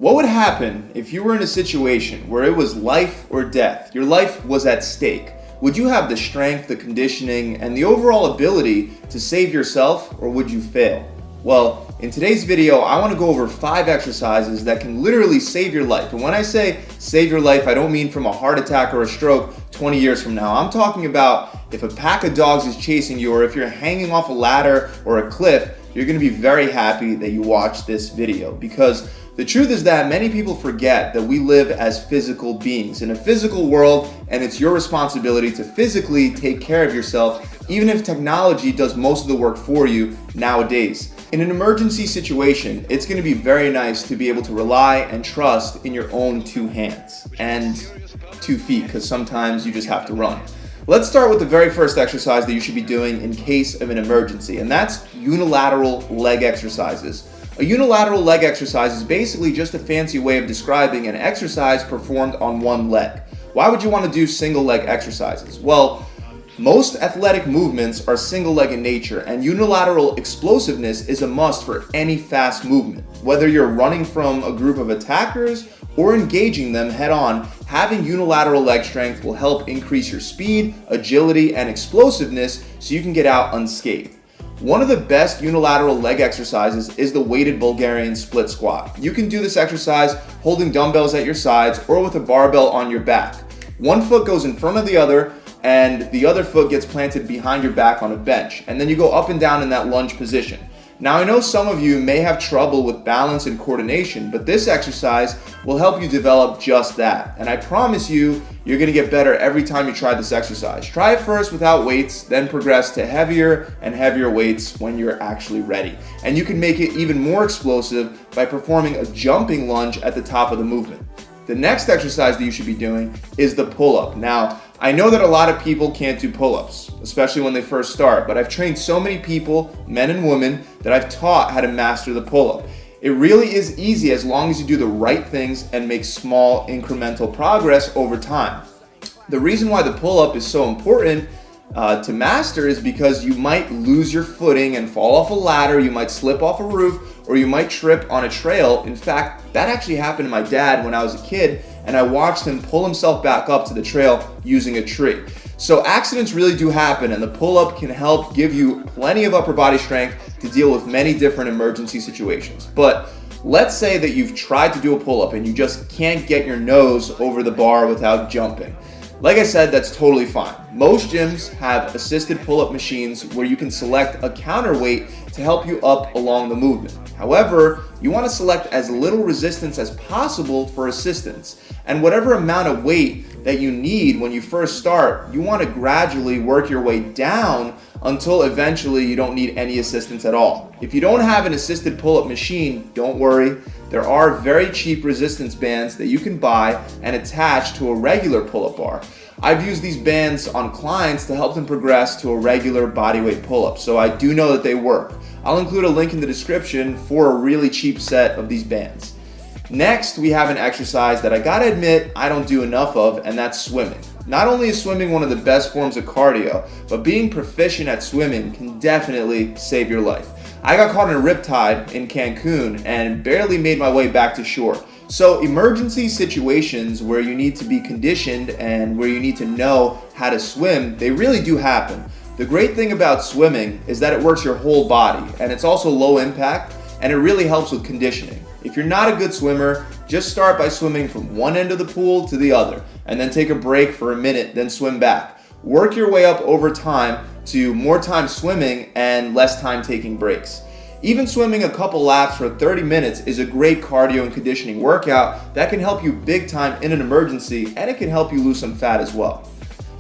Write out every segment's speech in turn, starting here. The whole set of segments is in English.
What would happen if you were in a situation where it was life or death? Your life was at stake. Would you have the strength, the conditioning, and the overall ability to save yourself, or would you fail? Well, in today's video, I want to go over 5 exercises that can literally save your life. And when I say save your life, I don't mean from a heart attack or a stroke 20 years from now. I'm talking about if a pack of dogs is chasing you, or if you're hanging off a ladder or a cliff, you're going to be very happy that you watched this video, because the truth is that many people forget that we live as physical beings in a physical world, and it's your responsibility to physically take care of yourself, even if technology does most of the work for you nowadays. In an emergency situation, it's going to be very nice to be able to rely and trust in your own 2 hands and 2 feet, because sometimes you just have to run. Let's start with the very first exercise that you should be doing in case of an emergency, and that's unilateral leg exercises. A unilateral leg exercise is basically just a fancy way of describing an exercise performed on one leg. Why would you want to do single leg exercises? Well, most athletic movements are single leg in nature, and unilateral explosiveness is a must for any fast movement. Whether you're running from a group of attackers or engaging them head on, having unilateral leg strength will help increase your speed, agility, and explosiveness so you can get out unscathed. One of the best unilateral leg exercises is the weighted Bulgarian split squat. You can do this exercise holding dumbbells at your sides or with a barbell on your back. One foot goes in front of the other, and the other foot gets planted behind your back on a bench, and then you go up and down in that lunge position. Now, I know some of you may have trouble with balance and coordination, but this exercise will help you develop just that. And I promise you, you're going to get better every time you try this exercise. Try it first without weights, then progress to heavier and heavier weights when you're actually ready. And you can make it even more explosive by performing a jumping lunge at the top of the movement. The next exercise that you should be doing is the pull-up. Now, I know that a lot of people can't do pull-ups, especially when they first start, but I've trained so many people, men and women, that I've taught how to master the pull-up. It really is easy as long as you do the right things and make small incremental progress over time. The reason why the pull-up is so important to master is because you might lose your footing and fall off a ladder, you might slip off a roof, or you might trip on a trail. In fact, that actually happened to my dad when I was a kid, and I watched him pull himself back up to the trail using a tree. So accidents really do happen, and the pull-up can help give you plenty of upper body strength to deal with many different emergency situations. But let's say that you've tried to do a pull-up and you just can't get your nose over the bar without jumping. Like I said, that's totally fine. Most gyms have assisted pull-up machines where you can select a counterweight to help you up along the movement. However, you want to select as little resistance as possible for assistance. And whatever amount of weight that you need when you first start, you want to gradually work your way down until eventually you don't need any assistance at all. If you don't have an assisted pull-up machine, don't worry. There are very cheap resistance bands that you can buy and attach to a regular pull-up bar. I've used these bands on clients to help them progress to a regular bodyweight pull-up, so I do know that they work. I'll include a link in the description for a really cheap set of these bands. Next, we have an exercise that I gotta admit I don't do enough of, and that's swimming. Not only is swimming one of the best forms of cardio, but being proficient at swimming can definitely save your life. I got caught in a riptide in Cancun and barely made my way back to shore. So emergency situations where you need to be conditioned and where you need to know how to swim, they really do happen. The great thing about swimming is that it works your whole body, and it's also low impact, and it really helps with conditioning. If you're not a good swimmer, just start by swimming from one end of the pool to the other, and then take a break for a minute, then swim back. Work your way up over time to more time swimming and less time taking breaks. Even swimming a couple laps for 30 minutes is a great cardio and conditioning workout that can help you big time in an emergency, and it can help you lose some fat as well.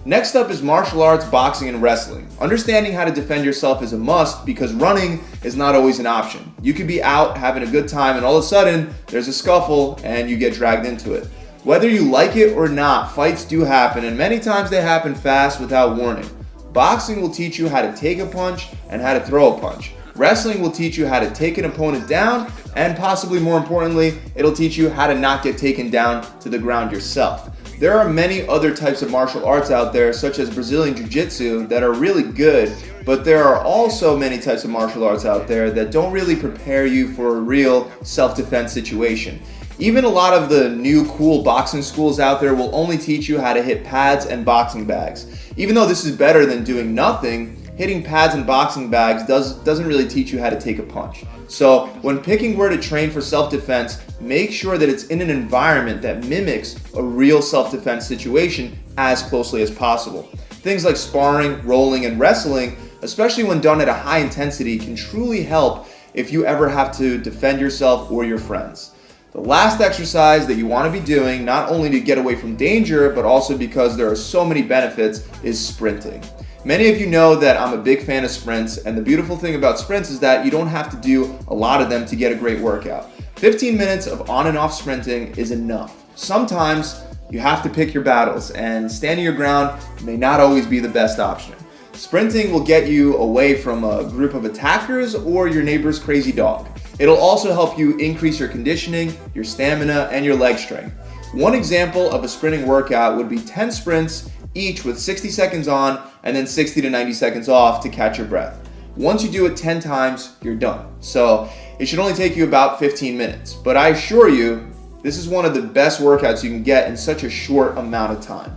Next up is martial arts, boxing, and wrestling. Understanding how to defend yourself is a must because running is not always an option. You could be out having a good time and all of a sudden there's a scuffle and you get dragged into it. Whether you like it or not, fights do happen, and many times they happen fast without warning. Boxing will teach you how to take a punch and how to throw a punch. Wrestling will teach you how to take an opponent down, and possibly more importantly, it'll teach you how to not get taken down to the ground yourself. There are many other types of martial arts out there, such as Brazilian Jiu-Jitsu, that are really good, but there are also many types of martial arts out there that don't really prepare you for a real self-defense situation. Even a lot of the new cool boxing schools out there will only teach you how to hit pads and boxing bags. Even though this is better than doing nothing, hitting pads and boxing bags doesn't really teach you how to take a punch. So when picking where to train for self-defense, make sure that it's in an environment that mimics a real self-defense situation as closely as possible. Things like sparring, rolling, and wrestling, especially when done at a high intensity, can truly help if you ever have to defend yourself or your friends. The last exercise that you want to be doing, not only to get away from danger, but also because there are so many benefits, is sprinting. Many of you know that I'm a big fan of sprints, and the beautiful thing about sprints is that you don't have to do a lot of them to get a great workout. 15 minutes of on and off sprinting is enough. Sometimes you have to pick your battles, and standing your ground may not always be the best option. Sprinting will get you away from a group of attackers or your neighbor's crazy dog. It'll also help you increase your conditioning, your stamina, and your leg strength. One example of a sprinting workout would be 10 sprints, each with 60 seconds on and then 60 to 90 seconds off to catch your breath. Once you do it 10 times, you're done. So it should only take you about 15 minutes. But I assure you, this is one of the best workouts you can get in such a short amount of time.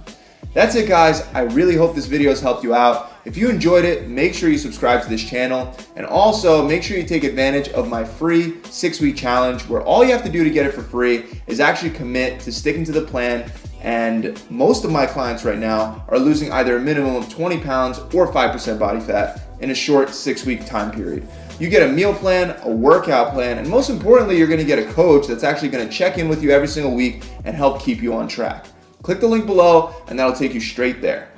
That's it, guys. I really hope this video has helped you out. If you enjoyed it, make sure you subscribe to this channel, and also make sure you take advantage of my free 6-week challenge, where all you have to do to get it for free is actually commit to sticking to the plan. And most of my clients right now are losing either a minimum of 20 pounds or 5% body fat in a short 6-week time period. You get a meal plan, a workout plan, and most importantly, you're gonna get a coach that's actually gonna check in with you every single week and help keep you on track. Click the link below and that'll take you straight there.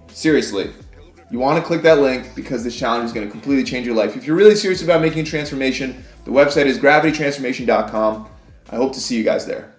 Seriously, you wanna click that link because this challenge is gonna completely change your life. If you're really serious about making a transformation, the website is gravitytransformation.com. I hope to see you guys there.